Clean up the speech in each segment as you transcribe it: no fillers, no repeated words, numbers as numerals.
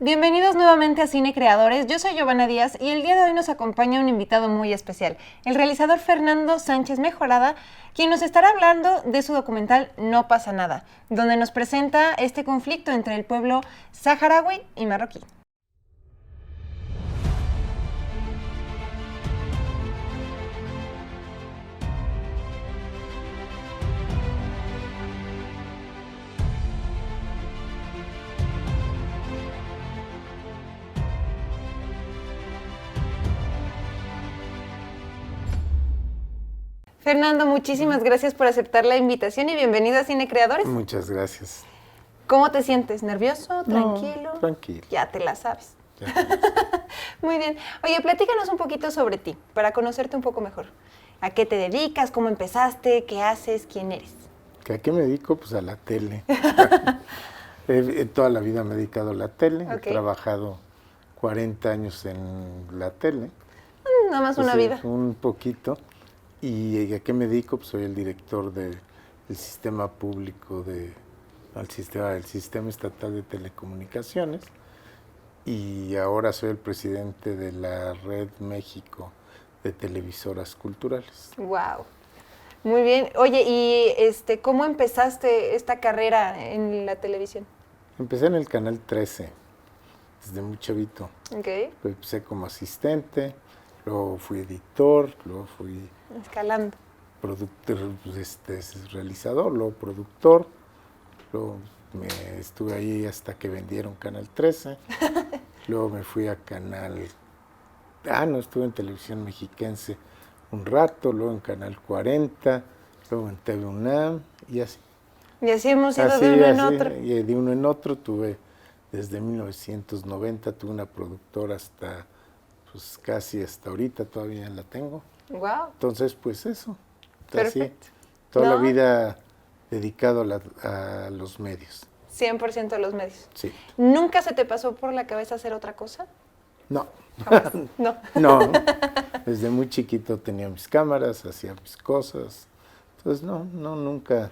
Bienvenidos nuevamente a Cine Creadores, yo soy Giovanna Díaz y el día de hoy nos acompaña un invitado muy especial, el realizador Fernando Sánchez Mejorada, quien nos estará hablando de su documental No pasa nada, donde nos presenta este conflicto entre el pueblo saharaui y marroquí. Fernando, muchísimas gracias por aceptar la invitación y bienvenido a Cine Creadores. Muchas gracias. ¿Cómo te sientes? ¿Nervioso? ¿Tranquilo? No, tranquilo. Ya te la sabes. Ya te la sabes. Muy bien. Oye, platícanos un poquito sobre ti, para conocerte un poco mejor. ¿A qué te dedicas? ¿Cómo empezaste? ¿Qué haces? ¿Quién eres? ¿A qué me dedico? Pues a la tele. Toda la vida me he dedicado a la tele. Okay. He trabajado 40 años en la tele. Nada más una vida. Un poquito. ¿Y a qué me dedico? Pues soy el director del sistema público del sistema estatal de telecomunicaciones y ahora soy el presidente de la Red México de televisoras culturales. Wow. Muy bien. Oye, ¿y cómo empezaste esta carrera en la televisión? Empecé en el Canal 13, desde muy chavito. Okay. Empecé como asistente, luego fui editor, luego fui escalando. Productor, realizador, luego productor, luego estuve ahí hasta que vendieron Canal 13, luego me fui a estuve en Televisión Mexiquense un rato, luego en Canal 40, luego en TV UNAM y así. Y así hemos ido de uno en otro. Y de uno en otro desde 1990 tuve una productora hasta, pues casi hasta ahorita todavía la tengo. Wow. Entonces, pues eso. Perfecto. Así, toda la vida dedicado a los medios. 100% a los medios. Sí. ¿Nunca se te pasó por la cabeza hacer otra cosa? No. Jamás. No. No. Desde muy chiquito tenía mis cámaras, hacía mis cosas. Entonces, nunca.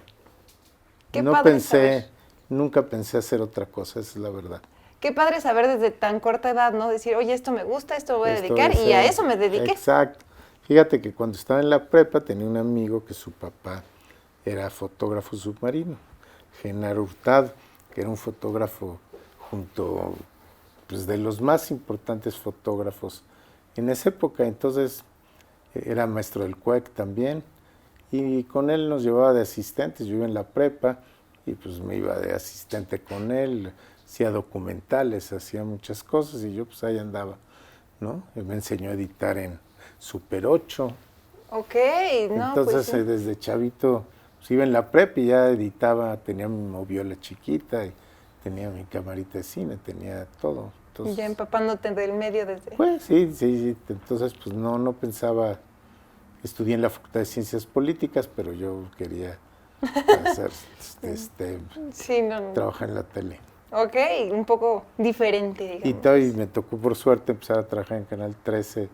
Qué padre saber. Nunca pensé hacer otra cosa, esa es la verdad. Qué padre saber desde tan corta edad, ¿no? Decir, oye, esto me gusta, esto me voy a dedicar, y a eso me dediqué. Exacto. Fíjate que cuando estaba en la prepa tenía un amigo que su papá era fotógrafo submarino, Genaro Hurtado, que era un fotógrafo pues de los más importantes fotógrafos en esa época. Entonces era maestro del CUEC también, y con él nos llevaba de asistentes. Yo iba en la prepa y pues me iba de asistente con él, hacía documentales, hacía muchas cosas y yo pues ahí andaba, ¿no? Él me enseñó a editar en Super 8. Ok, no, entonces pues sí. Desde chavito pues iba en la prep y ya editaba, tenía mi moviola chiquita y tenía mi camarita de cine, tenía todo. Entonces, ya empapándote del medio desde... Pues sí, entonces pues no pensaba, estudié en la Facultad de Ciencias Políticas, pero yo quería hacer, trabajar en la tele. Ok, un poco diferente, digamos. Y todavía me tocó por suerte empezar a trabajar en Canal 13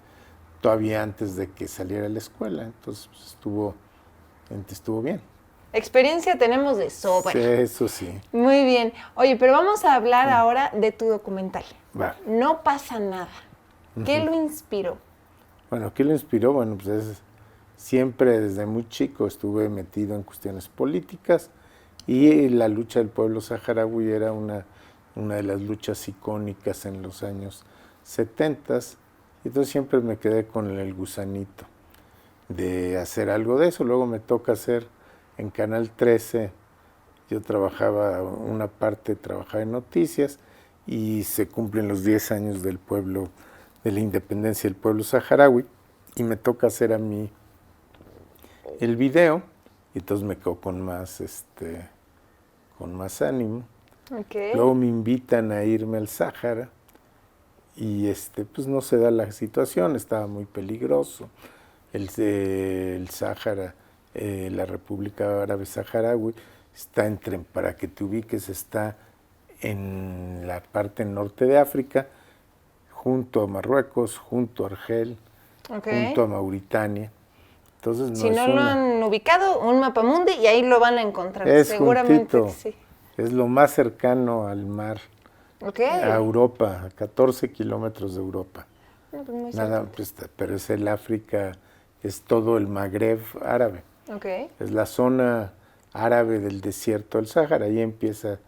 todavía antes de que saliera a la escuela, entonces pues, estuvo bien. Experiencia tenemos de sobra. Sí, eso sí. Muy bien. Oye, pero vamos a hablar ahora de tu documental. Va. No pasa nada. ¿Qué lo inspiró? Bueno, ¿qué lo inspiró? Bueno, pues siempre desde muy chico estuve metido en cuestiones políticas y la lucha del pueblo saharaui era una de las luchas icónicas en los años 70. Entonces siempre me quedé con el gusanito de hacer algo de eso. Luego me toca hacer en Canal 13, yo trabajaba en noticias y se cumplen los 10 años de la independencia del pueblo saharaui y me toca hacer a mí el video y entonces me quedo con más ánimo. Okay. Luego me invitan a irme al Sáhara y pues no se da la situación, estaba muy peligroso. El Sáhara, la República Árabe Saharaui, para que te ubiques, está en la parte norte de África, junto a Marruecos, junto a Argel, junto a Mauritania. Entonces, si no lo han ubicado, un mapamundi y ahí lo van a encontrar. Es seguramente juntito, sí. Es lo más cercano al mar Ok. a Europa, a 14 kilómetros de Europa. No, pues muy Nada, cerquita. pues, pero es el África, es todo el Magreb árabe. Ok. Es la zona árabe del desierto del Sáhara. Ahí empieza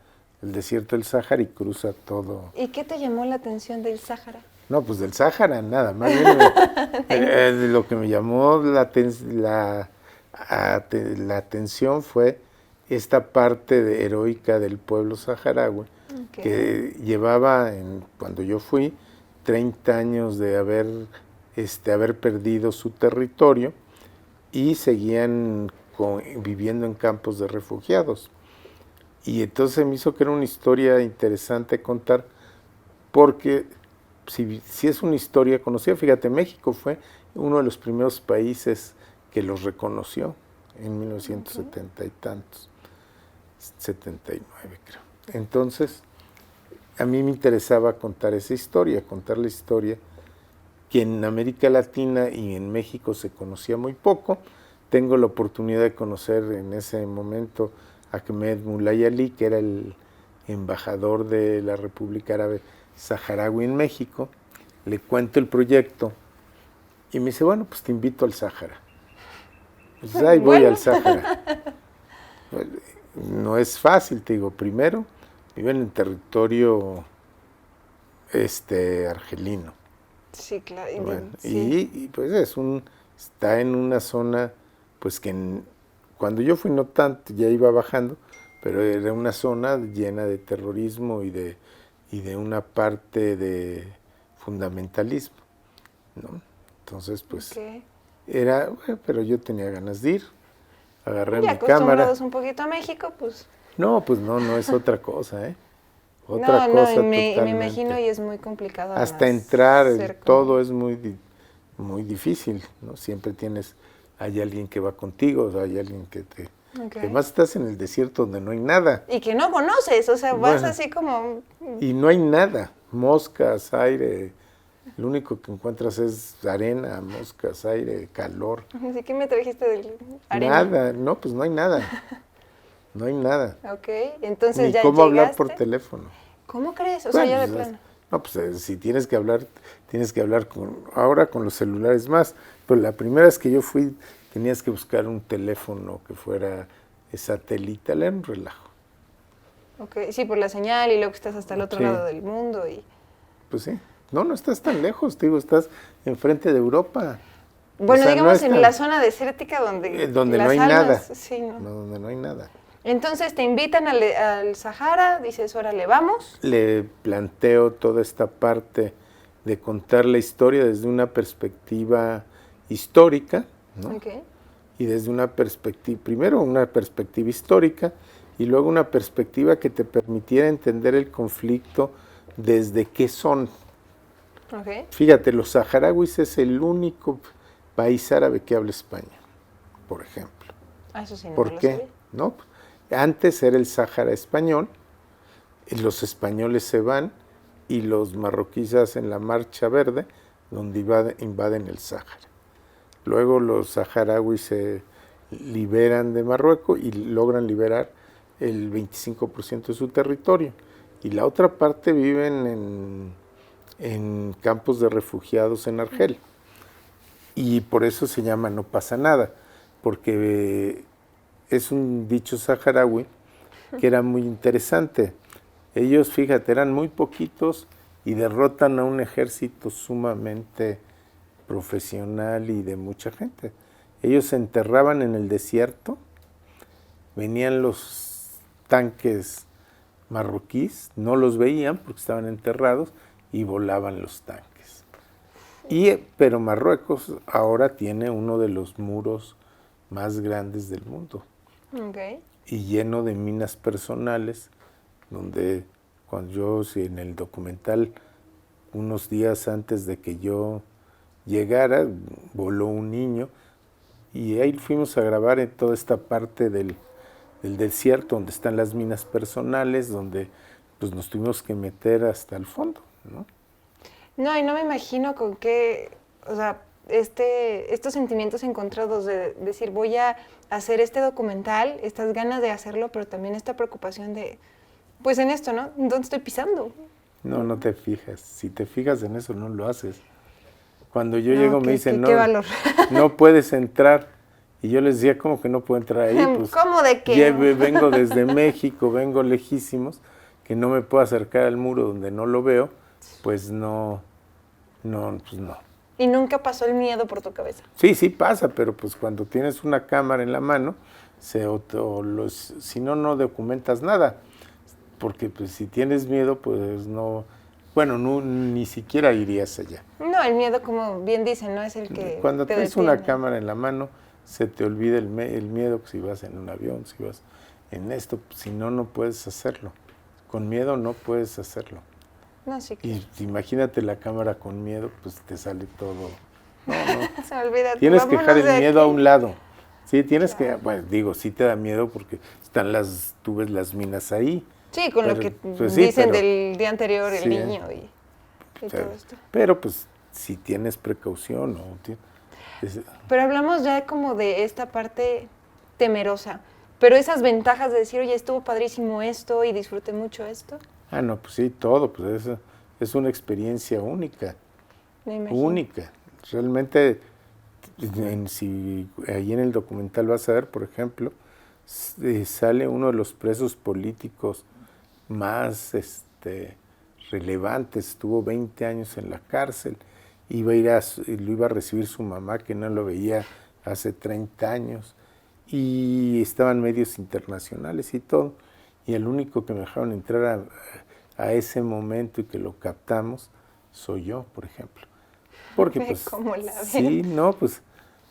el desierto del Sáhara y cruza todo. ¿Y qué te llamó la atención del Sáhara? No, pues del Sáhara, nada. Más bien lo que me llamó la atención fue esta parte heroica del pueblo saharaui, Ok. que llevaba, cuando yo fui, 30 años de haber perdido su territorio y seguían viviendo en campos de refugiados. Y entonces me hizo que era una historia interesante contar, porque si es una historia conocida, fíjate, México fue uno de los primeros países que los reconoció en 1970 y tantos, 79 creo. Entonces, a mí me interesaba contar esa historia, contar la historia que en América Latina y en México se conocía muy poco. Tengo la oportunidad de conocer en ese momento a Ahmed Mulay Ali, que era el embajador de la República Árabe Saharaui en México. Le cuento el proyecto y me dice, bueno, pues te invito al Sáhara. Pues ahí voy al Sáhara. No es fácil, te digo, primero viven en territorio argelino. Sí, claro. Bueno, Sí. y pues está en una zona, pues que cuando yo fui no tanto, ya iba bajando, pero era una zona llena de terrorismo y de una parte de fundamentalismo, ¿no? Entonces, pues, Ok. bueno, pero yo tenía ganas de ir, agarré Y mi cámara. acostumbrados un poquito a México, pues. No, pues no es otra cosa, ¿eh? Otra No, cosa y me totalmente. imagino y es muy complicado Hasta además entrar, ser todo es muy difícil, ¿no? Siempre hay alguien que va contigo, hay alguien que te... Ok. Además estás en el desierto donde no hay nada. Y que no conoces, o sea, vas Bueno. así como... Y no hay nada, moscas, aire, lo único que encuentras es arena, moscas, aire, calor. Así que me trajiste del arena. Nada, no, pues no hay nada, no hay nada. Ok, entonces Ni ya cómo llegaste. hablar por teléfono. ¿Cómo crees? O Bueno, sea, ya de pues, plano. no, pues si tienes que hablar ahora con los celulares más. Pero la primera vez que yo fui, tenías que buscar un teléfono que fuera satelital, era un relajo. Ok, sí, por la señal y luego que estás hasta el otro Sí. lado del mundo y... Pues sí. No estás tan lejos, te digo, estás enfrente de Europa. Bueno, O sea, digamos no en está- la zona desértica donde donde las no hay almas, nada. Sí, ¿no? No, donde no hay nada. Entonces te invitan al Sahara, dices, órale, vamos. Le planteo toda esta parte de contar la historia desde una perspectiva histórica, ¿no? Ok. Y desde una perspectiva, primero una perspectiva histórica y luego una perspectiva que te permitiera entender el conflicto desde qué son. Ok. Fíjate, los saharauis es el único país árabe que habla español, por ejemplo. Ah, eso sí, no me ¿Por lo qué? sabía. ¿No? Antes era el Sáhara español, y los españoles se van y los marroquíes hacen la Marcha Verde, donde invaden el Sáhara. Luego los saharauis se liberan de Marruecos y logran liberar el 25% de su territorio. Y la otra parte viven en campos de refugiados en Argel. Y por eso se llama No pasa nada, porque es un dicho saharaui que era muy interesante. Ellos, fíjate, eran muy poquitos y derrotan a un ejército sumamente profesional y de mucha gente. Ellos se enterraban en el desierto, venían los tanques marroquíes, no los veían porque estaban enterrados y volaban los tanques. Pero Marruecos ahora tiene uno de los muros más grandes del mundo Ok. y lleno de minas personales, donde en el documental, unos días antes de que yo llegara, voló un niño y ahí fuimos a grabar en toda esta parte del desierto donde están las minas personales, donde pues nos tuvimos que meter hasta el fondo, ¿no? No, y no me imagino con qué, o sea, estos sentimientos encontrados de decir, voy a hacer este documental, estas ganas de hacerlo, pero también esta preocupación de, pues en esto, ¿no? ¿Dónde estoy pisando? No, no te fijas. Si te fijas en eso, no lo haces. Cuando yo No, llego me dicen, qué valor. no puedes entrar. Y yo les decía, ¿cómo que no puedo entrar ahí? Pues, ¿Cómo de qué? vengo desde México, vengo lejísimos, que no me puedo acercar al muro donde no lo veo, pues no. ¿Y nunca pasó el miedo por tu cabeza? Sí pasa, pero pues cuando tienes una cámara en la mano, si no, no documentas nada. Porque pues si tienes miedo, pues no, bueno, ni siquiera irías allá. No, el miedo, como bien dicen, no es el que Cuando te tienes detiene. una cámara en la mano, se te olvida el miedo, si vas en un avión, si vas en esto, si no, no puedes hacerlo. Con miedo no puedes hacerlo. No, sí, claro. Y imagínate la cámara con miedo, pues te sale todo. No. Se me olvida. Tienes que dejar el miedo a un lado. Sí, tienes Claro. que, bueno, digo, sí te da miedo porque tú ves las minas ahí. Sí, con lo que pues sí, dicen pero del día anterior, el sí, niño y todo esto. pero pues si tienes precaución. Pero hablamos ya como de esta parte temerosa. Pero esas ventajas de decir, oye, estuvo padrísimo esto y disfruté mucho esto. No, pues sí, todo, pues es una experiencia única. Me imagino. Única. Realmente, si ahí en el documental vas a ver, por ejemplo, sale uno de los presos políticos más relevantes, estuvo 20 años en la cárcel, lo iba a recibir su mamá, que no lo veía hace 30 años, y estaban medios internacionales y todo, y el único que me dejaron entrar a ese momento y que lo captamos soy yo, por ejemplo. Porque pues, ¿Cómo la ven? sí, no, pues,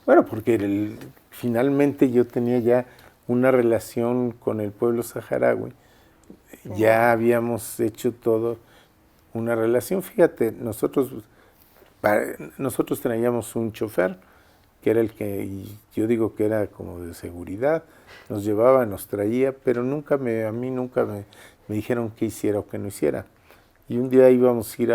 bueno, porque finalmente yo tenía ya una relación con el pueblo saharaui, ya habíamos hecho todo una relación. Fíjate, nosotros teníamos un chofer, que era el que, y yo digo que era como de seguridad, nos llevaba, nos traía, pero a mí nunca me dijeron qué hiciera o qué no hiciera. Y un día íbamos a ir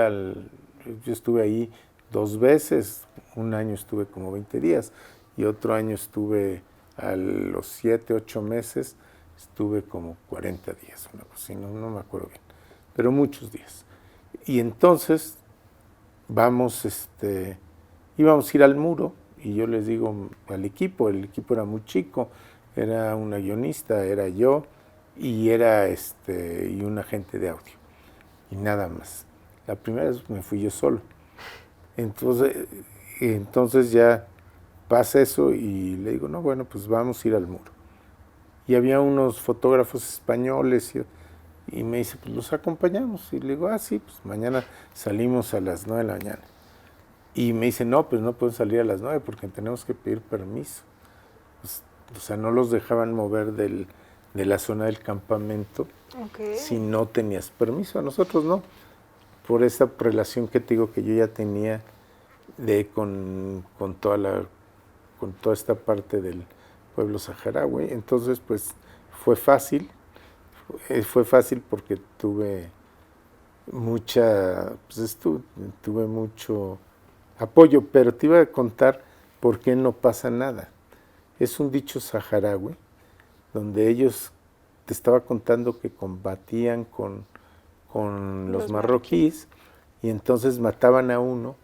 yo estuve ahí 2 veces, un año estuve como 20 días, y otro año estuve a los 7, 8 meses, estuve como 40 días, una cosa así, no me acuerdo bien, pero muchos días. Y entonces íbamos a ir al muro, y yo les digo al equipo, el equipo era muy chico, era una guionista, era yo, y era y un agente de audio, y nada más. La primera vez me fui yo solo. Entonces ya pasa eso y le digo, no, bueno, pues vamos a ir al muro. Y había unos fotógrafos españoles y me dice, pues los acompañamos. Y le digo, sí, pues mañana salimos a las 9 de la mañana. Y me dice, no, pues no pueden salir a las 9 porque tenemos que pedir permiso. Pues, o sea, no los dejaban mover de la zona del campamento si no tenías permiso. A nosotros no, por esa relación que te digo que yo ya tenía con toda esta parte del pueblo saharaui. Entonces, pues fue fácil porque tuve tuve mucho apoyo, pero te iba a contar por qué no pasa nada. Es un dicho saharaui donde ellos, te estaba contando que combatían con los marroquíes y entonces mataban a uno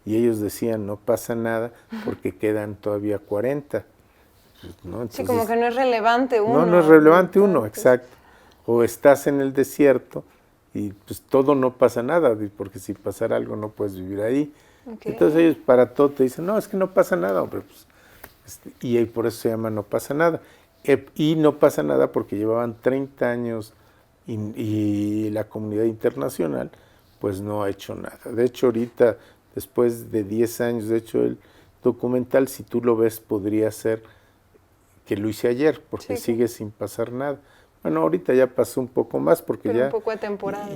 y ellos decían no pasa nada porque quedan todavía 40. ¿no? Entonces, sí, como que no es relevante uno. No es relevante uno, exacto. O estás en el desierto y pues todo no pasa nada, porque si pasara algo no puedes vivir ahí. Entonces ellos para todo te dicen, no, es que no pasa nada, hombre. Pues, y por eso se llama no pasa nada. Y no pasa nada porque llevaban 30 años y la comunidad internacional pues no ha hecho nada. De hecho, ahorita, después de 10 años, de hecho, el documental, si tú lo ves, podría ser que lo hice ayer, porque sigue sin pasar nada. Bueno, ahorita ya pasó un poco más, porque pero ya... un poco de temporada.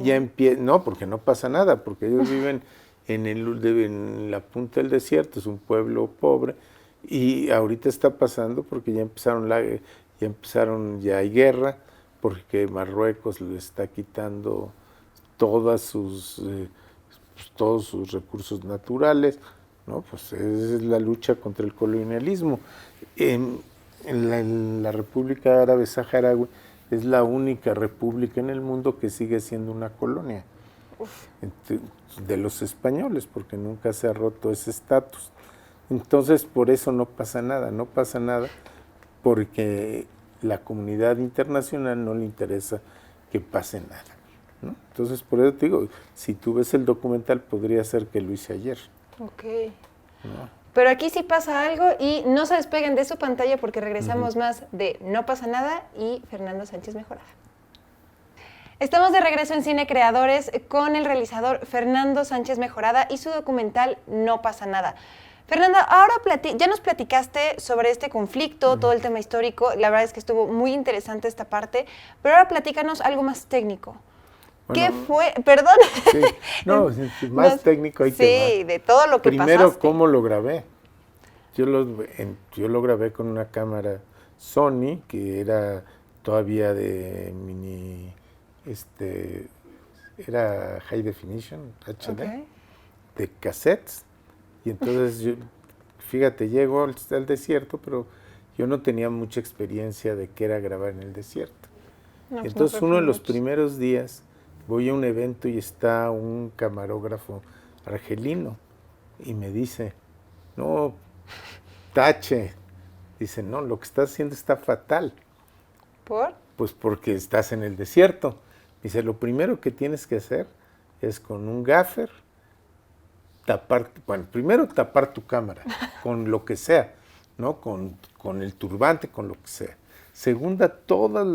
No, porque no pasa nada, porque ellos viven en la punta del desierto, es un pueblo pobre, y ahorita está pasando porque ya hay guerra, porque Marruecos le está quitando todos sus recursos naturales, ¿no? Pues es la lucha contra el colonialismo. En la República Árabe Saharaui es la única república en el mundo que sigue siendo una colonia. de los españoles, porque nunca se ha roto ese estatus. Entonces, por eso no pasa nada porque la comunidad internacional no le interesa que pase nada, ¿no? Entonces, por eso te digo, si tú ves el documental, podría ser que lo hice ayer. Ok. ¿No? Pero aquí sí pasa algo y no se despeguen de su pantalla porque regresamos más de No pasa nada y Fernando Sánchez Mejorada. Estamos de regreso en Cine Creadores con el realizador Fernando Sánchez Mejorada y su documental No pasa nada. Fernando, ahora ya nos platicaste sobre este conflicto, todo el tema histórico, la verdad es que estuvo muy interesante esta parte, pero ahora platícanos algo más técnico. Bueno, ¿qué fue? Perdón. Sí, no, más técnico ahí te va. Sí, de todo lo que Primero, pasaste. ¿cómo lo grabé? Yo lo grabé con una cámara Sony, que era todavía de mini, era High Definition, HD, de cassettes. Y entonces, fíjate, llego al desierto, pero yo no tenía mucha experiencia de qué era grabar en el desierto. No, entonces, uno de los primeros días, voy a un evento y está un camarógrafo argelino y me dice, no, tache. Dice, no, lo que estás haciendo está fatal. ¿Por? Pues porque estás en el desierto. Dice, lo primero que tienes que hacer es con un gaffer, primero tapar tu cámara, con lo que sea, ¿no? Con el turbante, con lo que sea. Segunda, todas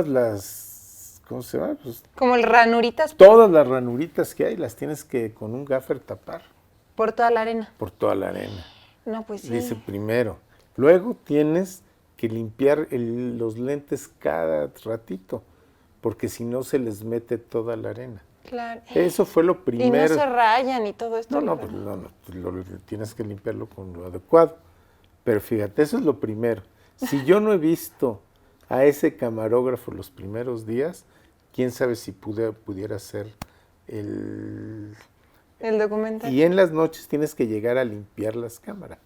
las, ¿cómo se llama? Pues, como ranuritas. Todas las ranuritas que hay las tienes que con un gaffer tapar. Por toda la arena. Por toda la arena. No, pues sí. Dice primero. Luego tienes que limpiar los lentes cada ratito, porque si no se les mete toda la arena. Claro. Eso fue lo primero. Y no se rayan y todo esto. No, tienes que limpiarlo con lo adecuado. Pero fíjate, eso es lo primero. Si yo no he visto a ese camarógrafo los primeros días, quién sabe si pudiera ser el documental. Y en las noches tienes que llegar a limpiar las cámaras.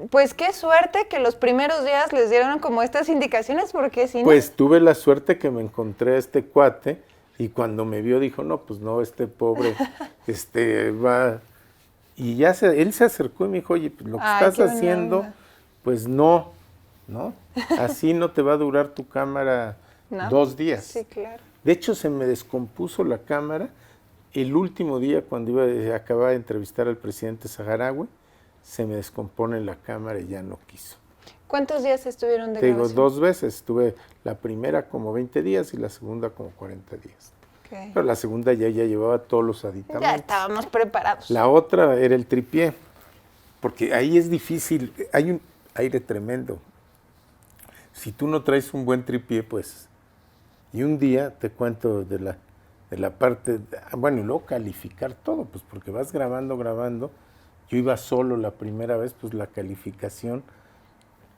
Pues qué suerte que los primeros días les dieron como estas indicaciones, porque si no... Pues tuve la suerte que me encontré a este cuate y cuando me vio dijo, no, pues no, este pobre, va... Y ya él se acercó y me dijo, oye, pues lo que estás haciendo, pues no, así no te va a durar tu cámara 2 días. Sí, claro. De hecho, se me descompuso la cámara el último día cuando acababa de entrevistar al presidente saharaui, se me descompone la cámara y ya no quiso. ¿Cuántos días estuvieron de Te digo, grabación? 2 veces. Estuve la primera como 20 días y la segunda como 40 días. Okay. Pero la segunda ya llevaba todos los aditamentos. Ya estábamos preparados. La otra era el tripié, porque ahí es difícil, hay un aire tremendo. Si tú no traes un buen tripié, pues... Y un día, te cuento de la parte... Bueno, y luego calificar todo, pues porque vas grabando. Yo iba solo la primera vez, pues la calificación...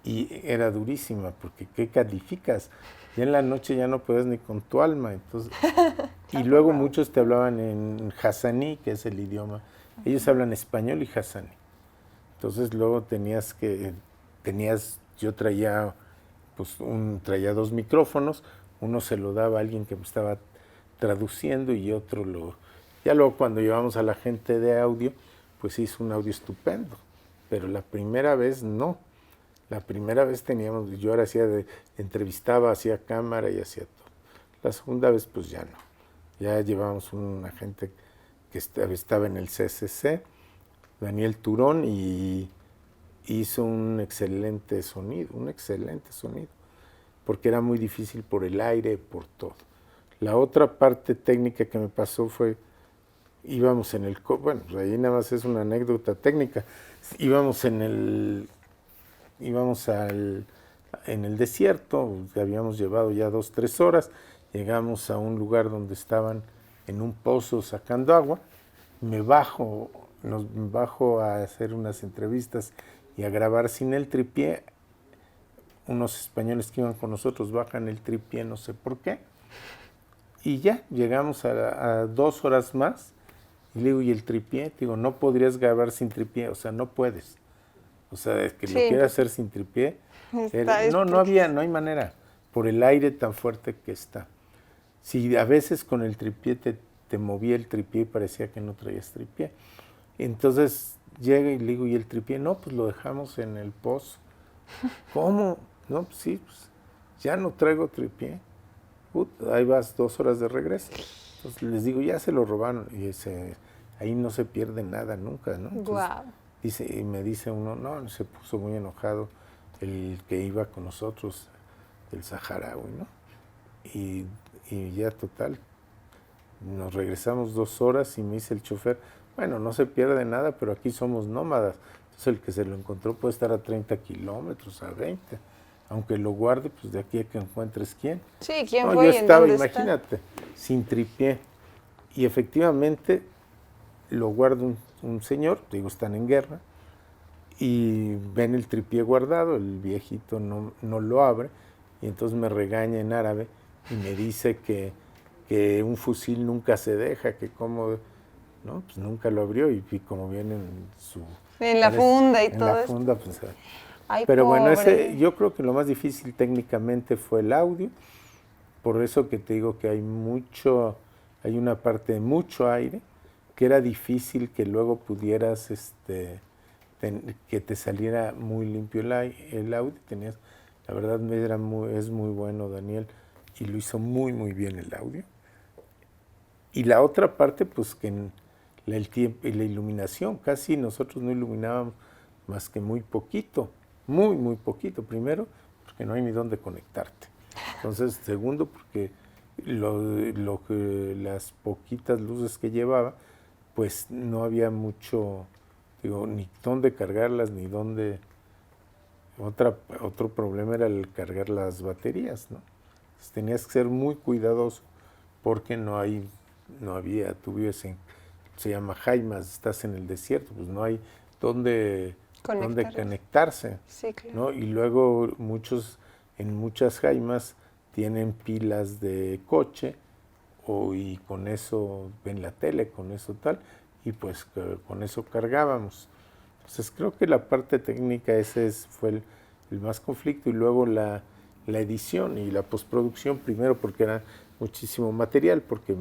Y era durísima, porque ¿qué calificas? Ya en la noche ya no puedes ni con tu alma. Entonces, y luego muchos te hablaban en hassaní, que es el idioma. Ellos hablan español y hassaní. Entonces luego yo traía 2 micrófonos, uno se lo daba a alguien que me estaba traduciendo y otro ya luego cuando llevamos a la gente de audio, pues hizo un audio estupendo. Pero la primera vez no. La primera vez yo ahora entrevistaba, hacía cámara y hacía todo. La segunda vez pues ya no. Ya llevamos un agente que estaba en el CCC, Daniel Turón, y hizo un excelente sonido, porque era muy difícil por el aire, por todo. La otra parte técnica que me pasó fue, íbamos en ahí nada más es una anécdota técnica, íbamos en el desierto, habíamos llevado ya 2-3 horas, llegamos a un lugar donde estaban en un pozo sacando agua, me bajo a hacer unas entrevistas y a grabar sin el tripié. Unos españoles que iban con nosotros bajan el tripié, no sé por qué, y ya llegamos a 2 horas más, y le digo, ¿y el tripié? Digo, no podrías grabar sin tripié, o sea, no puedes. O sea, que lo quiera hacer sin tripié. No hay manera, por el aire tan fuerte que está. Si a veces con el tripié te movía el tripié y parecía que no traías tripié. Entonces llega y le digo, ¿y el tripié? No, pues lo dejamos en el pozo. ¿Cómo? No, pues sí, pues ya no traigo tripié. Ahí vas 2 horas de regreso. Entonces les digo, ya se lo robaron. Y ahí no se pierde nada nunca, ¿no? Entonces, Wow. y me dice uno, no, se puso muy enojado el que iba con nosotros, el saharaui, ¿no? Y ya total, nos regresamos 2 horas y me dice el chofer, bueno, no se pierde nada, pero aquí somos nómadas. Entonces el que se lo encontró puede estar a 30 kilómetros, a 20. Aunque lo guarde, pues de aquí a que encuentres quién. Sí, ¿quién No, fue yo y en estaba, dónde está? imagínate, sin tripié. Y efectivamente lo guarda un señor, digo, están en guerra, y ven el tripié guardado, el viejito no lo abre, y entonces me regaña en árabe y me dice que un fusil nunca se deja, que como, no, pues nunca lo abrió, y como viene En la funda y en todo la esto. funda, pues. Ay, Pero bueno, pobre. yo creo que lo más difícil técnicamente fue el audio, por eso que te digo que hay una parte de mucho aire, que era difícil que luego pudieras, que te saliera muy limpio el audio. La verdad es muy bueno Daniel, y lo hizo muy, muy bien el audio. Y la otra parte, pues que el tiempo y la iluminación, casi nosotros no iluminábamos más que muy poquito, muy, muy poquito. Primero, porque no hay ni dónde conectarte. Entonces, segundo, porque las poquitas luces que llevaba, pues no había mucho, digo, ni dónde cargarlas, ni dónde. Otro problema era el cargar las baterías, ¿no? Entonces, tenías que ser muy cuidadoso porque no había, se llama Jaimas, estás en el desierto, pues no hay dónde conectarse, Sí, claro. ¿no? Y luego en muchas Jaimas tienen pilas de coche y con eso ven la tele, con eso tal, y pues con eso cargábamos. Entonces creo que la parte técnica fue el más conflicto, y luego la edición y la postproducción, primero porque era muchísimo material, porque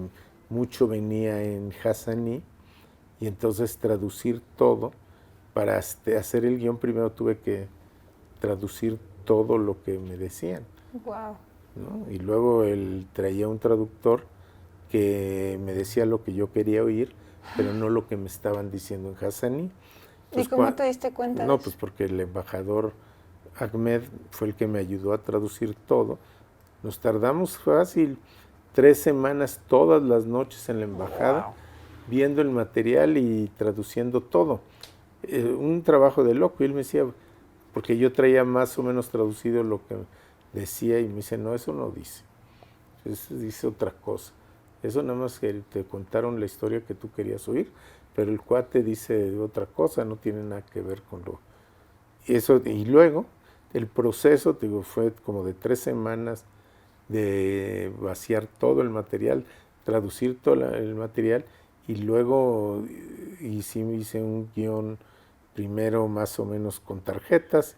mucho venía en Hassaní, y entonces traducir todo, para hacer el guión primero tuve que traducir todo lo que me decían, Wow. ¿no? Y luego traía un traductor que me decía lo que yo quería oír, pero no lo que me estaban diciendo en Hassaní. ¿Y cómo te diste cuenta de No, eso? pues porque el embajador Ahmed fue el que me ayudó a traducir todo. Nos tardamos fácil 3 semanas todas las noches en la embajada, viendo el material y traduciendo todo. Un trabajo de loco. Y él me decía, porque yo traía más o menos traducido lo que decía, y me dice, no, eso no dice. Eso dice otra cosa. Eso nada más que te contaron la historia que tú querías oír, pero el cuate dice otra cosa, no tiene nada que ver con eso. Y luego, el proceso, te digo, fue como de 3 semanas de vaciar todo el material, traducir todo el material, y luego hice un guión primero más o menos con tarjetas.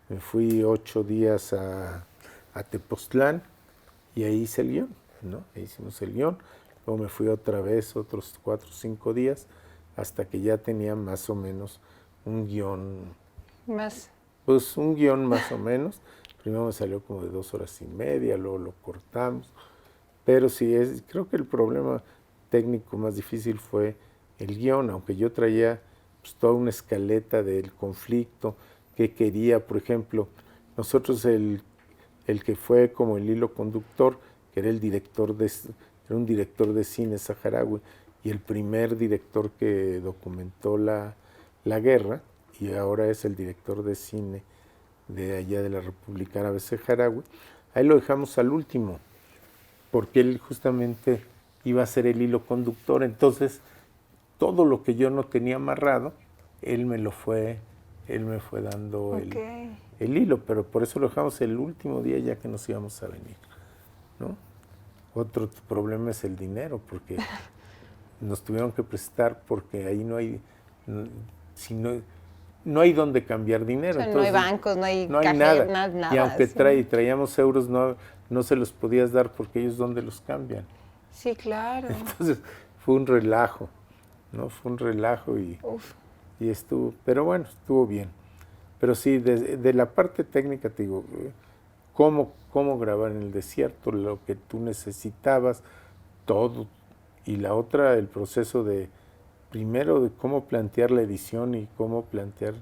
Me fui 8 días a Tepoztlán, y ahí hice el guión, ¿no? Ahí hicimos el guión. Luego me fui otra vez otros 4 o 5 días, hasta que ya tenía más o menos un guión. Más. Pues un guión más o menos. Primero me salió como de 2 horas y media, luego lo cortamos. Pero sí, creo que el problema técnico más difícil fue el guión, aunque yo traía pues toda una escaleta del conflicto que quería. Por ejemplo, nosotros el que fue como el hilo conductor, que era era un director de cine saharaui, y el primer director que documentó la guerra, y ahora es el director de cine de allá de la República Árabe Saharaui. Ahí lo dejamos al último, porque él justamente iba a ser el hilo conductor. Entonces, todo lo que yo no tenía amarrado, él me fue dando el hilo, pero por eso lo dejamos el último día, ya que nos íbamos a venir, ¿no? Otro problema es el dinero, porque nos tuvieron que prestar, porque ahí no hay, si no, no hay donde cambiar dinero. O sea, entonces, no hay bancos, no hay nada. nada. Y aunque Sí. traíamos euros, no se los podías dar porque ellos ¿dónde los cambian? Sí, claro. Entonces fue un relajo, ¿no? Fue un relajo y estuvo, pero bueno, estuvo bien. Pero sí, de la parte técnica te digo, cómo grabar en el desierto, lo que tú necesitabas, todo. Y la otra, el proceso primero de cómo plantear la edición y cómo plantear,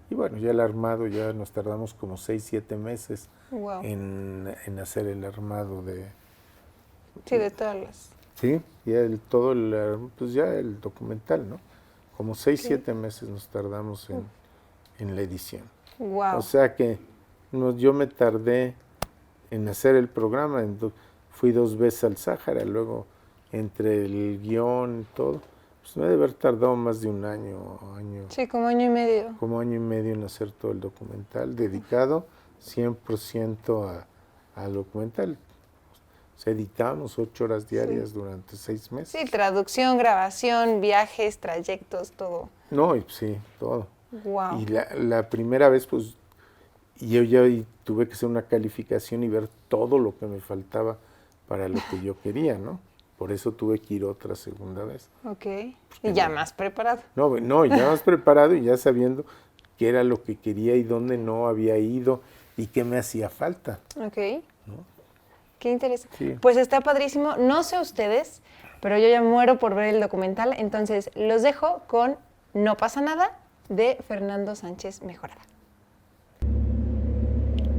y bueno, ya el armado, ya nos tardamos como 6, 7 meses en hacer el armado de... Sí, de todas las... Sí, ya pues ya el documental, ¿no? Como 6, 7 meses nos tardamos en la edición. Wow. O sea que yo me tardé en hacer el programa, fui 2 veces al Sáhara, luego entre el guión y todo, pues me debe haber tardado más de un año. Sí, como año y medio. Como año y medio en hacer todo el documental, dedicado 100% al documental. O sea, editamos 8 horas diarias durante 6 meses. Sí, traducción, grabación, viajes, trayectos, todo. No, sí, todo. Wow. Y la primera vez, pues, yo ya tuve que hacer una calificación y ver todo lo que me faltaba para lo que yo quería, ¿no? Por eso tuve que ir otra segunda vez. Ok. Y ya más preparado. No, ya más preparado y ya sabiendo qué era lo que quería y dónde no había ido y qué me hacía falta. Ok. ¿No? Qué interesante. Sí. Pues está padrísimo. No sé ustedes, pero yo ya muero por ver el documental. Entonces, los dejo con No pasa nada, de Fernando Sánchez Mejorada.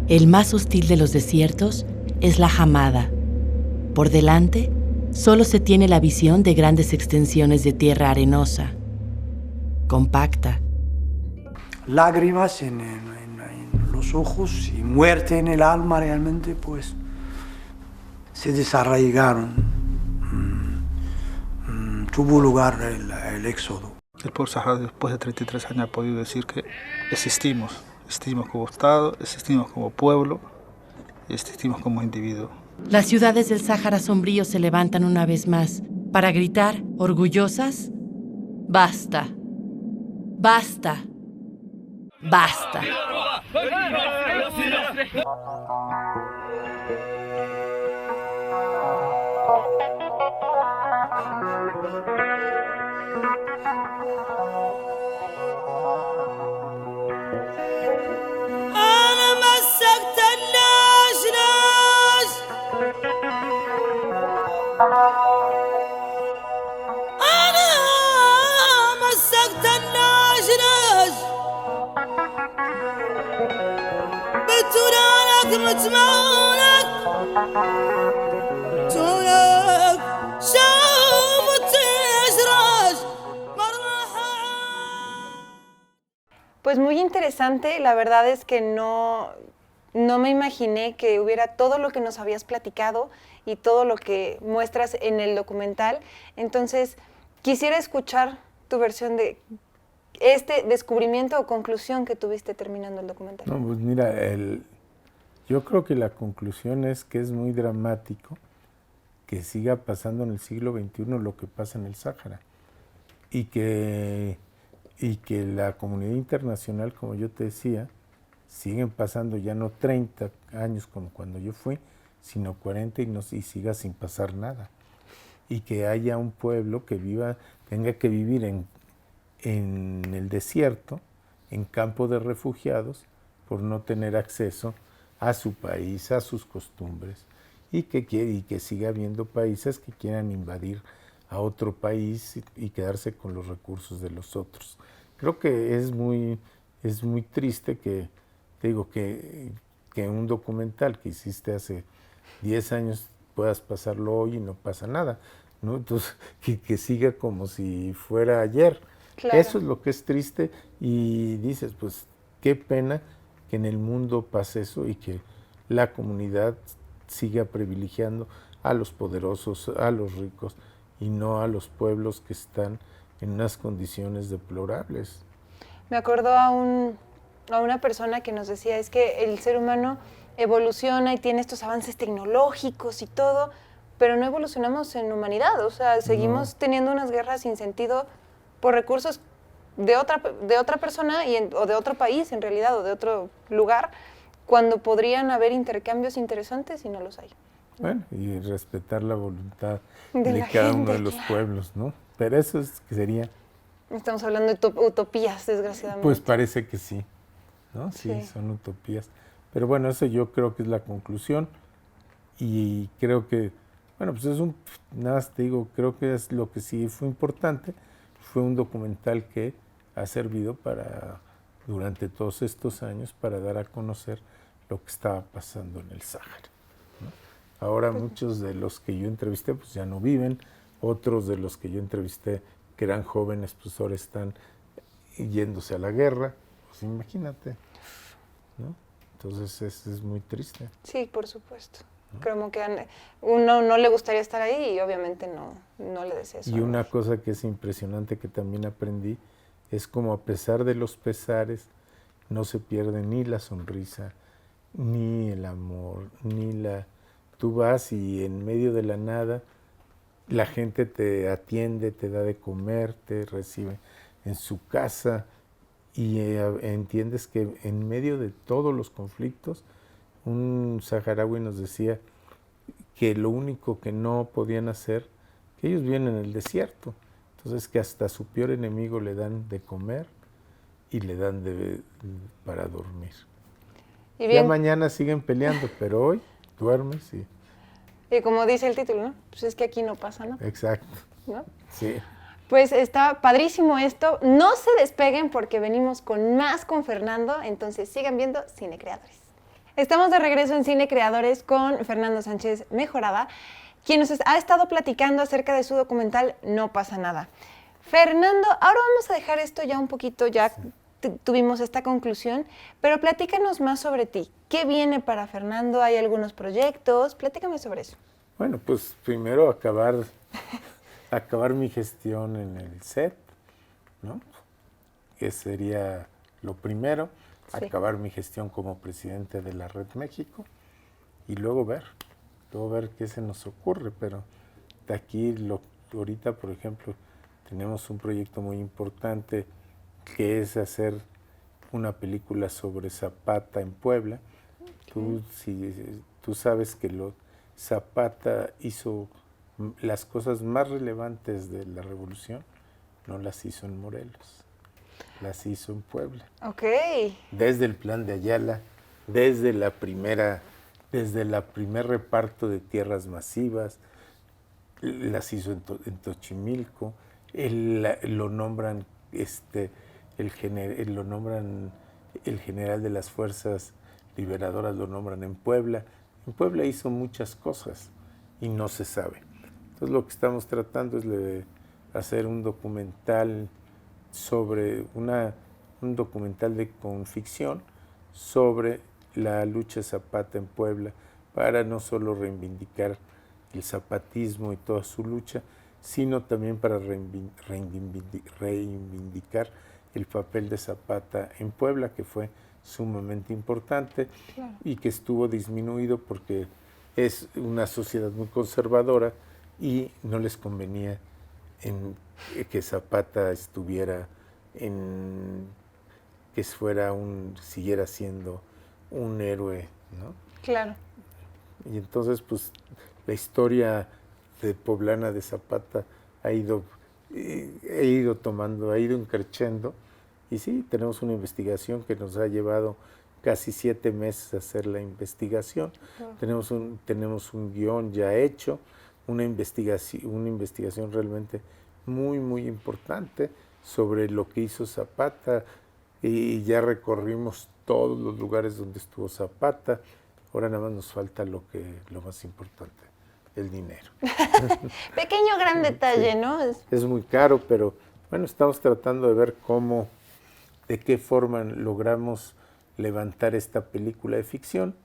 El más hostil de los desiertos es la jamada. Por delante, solo se tiene la visión de grandes extensiones de tierra arenosa, compacta. Lágrimas en los ojos y muerte en el alma realmente, pues se desarraigaron. Tuvo lugar el éxodo. El pueblo saharaui después de 33 años ha podido decir que existimos como Estado, existimos como pueblo y existimos como individuo. Las ciudades del Sáhara sombrío se levantan una vez más para gritar, orgullosas, ¡basta! ¡Basta! ¡Basta! Pues muy interesante, la verdad es que no me imaginé que hubiera todo lo que nos habías platicado y todo lo que muestras en el documental. Entonces, quisiera escuchar tu versión de este descubrimiento o conclusión que tuviste terminando el documental. No, pues mira, yo creo que la conclusión es que es muy dramático que siga pasando en el siglo XXI lo que pasa en el Sáhara y que la comunidad internacional, como yo te decía, siguen pasando ya no 30 años como cuando yo fui, sino 40 y siga sin pasar nada. Y que haya un pueblo que tenga que vivir en el desierto, en campo de refugiados, por no tener acceso a su país, a sus costumbres, y que siga habiendo países que quieran invadir a otro país y quedarse con los recursos de los otros. Creo que es muy triste que un documental que hiciste hace 10 años puedas pasarlo hoy y no pasa nada, ¿no? Entonces, que siga como si fuera ayer. Claro. Eso es lo que es triste y dices, pues, qué pena que en el mundo pase eso y que la comunidad siga privilegiando a los poderosos, a los ricos y no a los pueblos que están en unas condiciones deplorables. Me acordó a una persona que nos decía, es que el ser humano evoluciona y tiene estos avances tecnológicos y todo, pero no evolucionamos en humanidad, o sea, seguimos teniendo unas guerras sin sentido por recursos de otra persona o de otro país en realidad, o de otro lugar, cuando podrían haber intercambios interesantes y no los hay. Bueno, y respetar la voluntad De de la cada gente, uno de los claro. pueblos, ¿no? Pero eso es que sería, Estamos hablando de utopías, desgraciadamente. pues parece que sí, ¿no? Sí, Sí. son utopías. Pero bueno, eso yo creo que es la conclusión y creo que, bueno, pues nada más te digo, creo que es lo que sí fue importante, fue un documental que ha servido durante todos estos años, para dar a conocer lo que estaba pasando en el Sáhara, ¿no? Ahora muchos de los que yo entrevisté pues ya no viven, otros de los que yo entrevisté que eran jóvenes pues ahora están yéndose a la guerra, pues imagínate, ¿no? Entonces es muy triste. Sí, por supuesto. Como que uno no le gustaría estar ahí y obviamente no le desea eso. Y una cosa que es impresionante que también aprendí es como a pesar de los pesares no se pierde ni la sonrisa, ni el amor, Tú vas y en medio de la nada la gente te atiende, te da de comer, te recibe en su casa y entiendes que en medio de todos los conflictos, un saharaui nos decía que lo único que no podían hacer, que ellos viven en el desierto, entonces que hasta a su peor enemigo le dan de comer y le dan para dormir. Y bien, Ya mañana siguen peleando, pero hoy duermes y como dice el título, ¿no? Pues es que aquí no pasa nada, Exacto, ¿no? sí. Pues está padrísimo esto. No se despeguen porque venimos con más con Fernando, entonces sigan viendo Cine Creadores. Estamos de regreso en Cine Creadores con Fernando Sánchez Mejorada, quien nos ha estado platicando acerca de su documental No pasa nada. Fernando, ahora vamos a dejar esto ya un poquito, ya tuvimos esta conclusión, pero platícanos más sobre ti. ¿Qué viene para Fernando? ¿Hay algunos proyectos? Platícame sobre eso. Bueno, pues primero acabar mi gestión en el set, ¿no? Que sería lo primero, Sí. acabar mi gestión como presidente de la Red México y luego ver qué se nos ocurre, pero de aquí, ahorita, por ejemplo, tenemos un proyecto muy importante que es hacer una película sobre Zapata en Puebla. Tú sabes que Zapata hizo las cosas más relevantes de la revolución, no las hizo en Morelos, las hizo en Puebla. Ok. Desde el plan de Ayala, desde el primer reparto de tierras masivas, las hizo en Xochimilco, lo nombran el general de las fuerzas liberadoras, lo nombran en Puebla. En Puebla hizo muchas cosas y no se sabe. Entonces lo que estamos tratando es de hacer un documental con ficción sobre la lucha Zapata en Puebla, para no solo reivindicar el zapatismo y toda su lucha, sino también para reivindicar el papel de Zapata en Puebla, que fue sumamente importante. Claro. Y que estuvo disminuido porque es una sociedad muy conservadora y no les convenía que Zapata estuviera siguiera siendo un héroe, ¿no? Claro. Y entonces, pues, la historia poblana de Zapata ha ido creciendo. Y sí, tenemos una investigación que nos ha llevado casi 7 meses a hacer la investigación. Uh-huh. Tenemos un guión ya hecho, una investigación realmente muy, muy importante sobre lo que hizo Zapata, y ya recorrimos todos los lugares donde estuvo Zapata. Ahora nada más nos falta lo más importante, el dinero. Pequeño gran detalle, sí. ¿no? Es muy caro, pero bueno, estamos tratando de ver de qué forma logramos levantar esta película de ficción,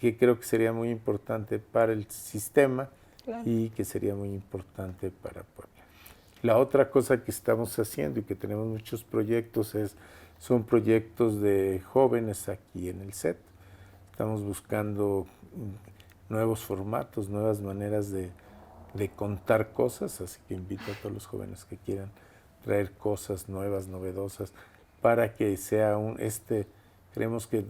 que creo que sería muy importante para el sistema. Claro. Y que sería muy importante para Puebla. La otra cosa que estamos haciendo y que tenemos muchos proyectos son proyectos de jóvenes aquí en el set. Estamos buscando nuevos formatos, nuevas maneras de contar cosas, así que invito a todos los jóvenes que quieran traer cosas nuevas, novedosas, para que sea creemos que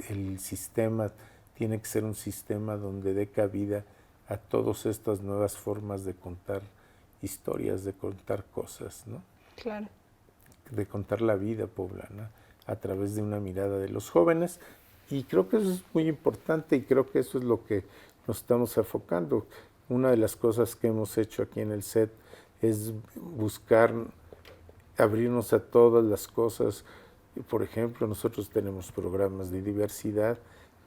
el sistema tiene que ser un sistema donde dé cabida a todas estas nuevas formas de contar historias, de contar cosas, ¿no? Claro. De contar la vida poblana a través de una mirada de los jóvenes, y creo que eso es muy importante y creo que eso es lo que nos estamos enfocando. Una de las cosas que hemos hecho aquí en el SET es buscar abrirnos a todas las cosas. Por ejemplo, nosotros tenemos programas de diversidad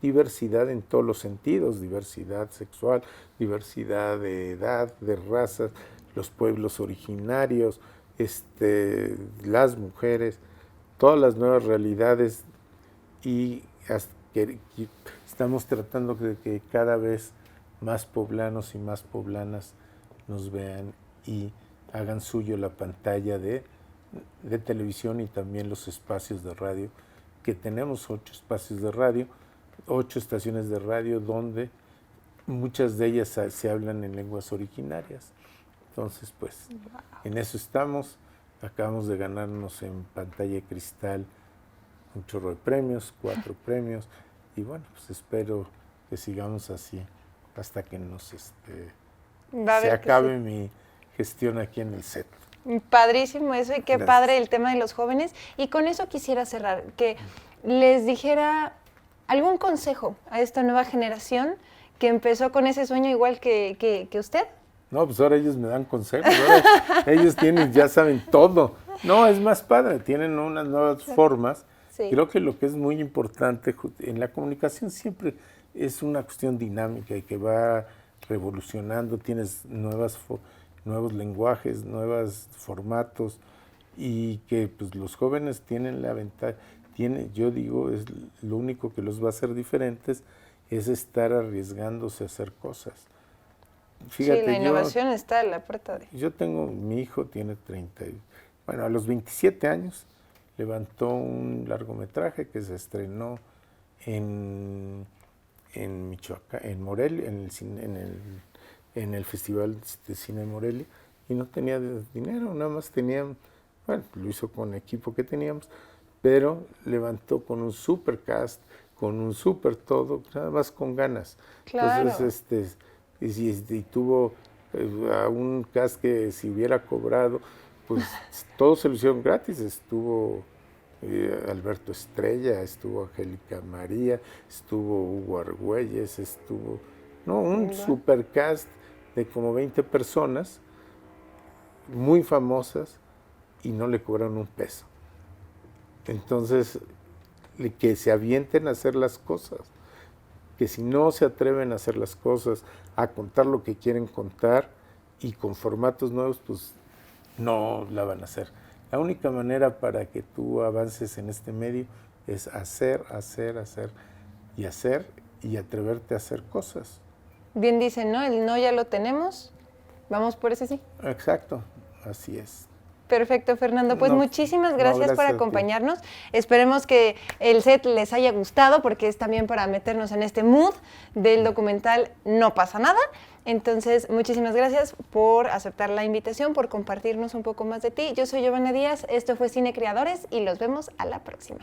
en todos los sentidos, diversidad sexual, diversidad de edad, de razas, los pueblos originarios, las mujeres, todas las nuevas realidades, y estamos tratando de que cada vez más poblanos y más poblanas nos vean y hagan suyo la pantalla de televisión y también los espacios de radio, que tenemos 8 espacios de radio, 8 estaciones de radio donde muchas de ellas se hablan en lenguas originarias. Entonces, pues, en eso estamos. Acabamos de ganarnos en Pantalla de Cristal un chorro de premios, 4 premios, y bueno, pues espero que sigamos así hasta que se acabe mi gestión aquí en el SET. Padrísimo eso, y qué Gracias. padre el tema de los jóvenes. Y con eso quisiera cerrar, que les dijera algún consejo a esta nueva generación que empezó con ese sueño igual que usted. No, pues ahora ellos me dan consejos, ahora ellos ya saben todo. No, es más padre, tienen unas nuevas formas. Sí. Creo que lo que es muy importante en la comunicación siempre es una cuestión dinámica y que va revolucionando, tienes nuevos lenguajes, nuevos formatos, y que pues los jóvenes tienen la ventaja, yo digo, es lo único que los va a hacer diferentes, es estar arriesgándose a hacer cosas. Fíjate, sí, la innovación está en la puerta de... mi hijo tiene a los 27 años levantó un largometraje que se estrenó en Michoacán, en Morelia, en el Festival de Cine de Morelia, y no tenía dinero, nada más lo hizo con el equipo que teníamos, pero levantó con un super cast, con un super todo, nada más con ganas. Claro. Entonces, y tuvo a un cast que si hubiera cobrado, pues todos se lo hicieron gratis. Estuvo Alberto Estrella, estuvo Angélica María, estuvo Hugo Argüelles, un super cast de como 20 personas, muy famosas, y no le cobraron un peso. Entonces, que se avienten a hacer las cosas, que si no se atreven a hacer las cosas, a contar lo que quieren contar y con formatos nuevos, pues no la van a hacer. La única manera para que tú avances en este medio es hacer y atreverte a hacer cosas. Bien dicen, ¿no? El no ya lo tenemos, vamos por ese sí. Exacto, así es. Perfecto, Fernando. Pues muchísimas gracias por a ti. acompañarnos. Esperemos que el set les haya gustado, porque es también para meternos en este mood del documental No pasa nada. Entonces, muchísimas gracias por aceptar la invitación, por compartirnos un poco más de ti. Yo soy Giovanna Díaz, esto fue Cine Creadores y los vemos a la próxima.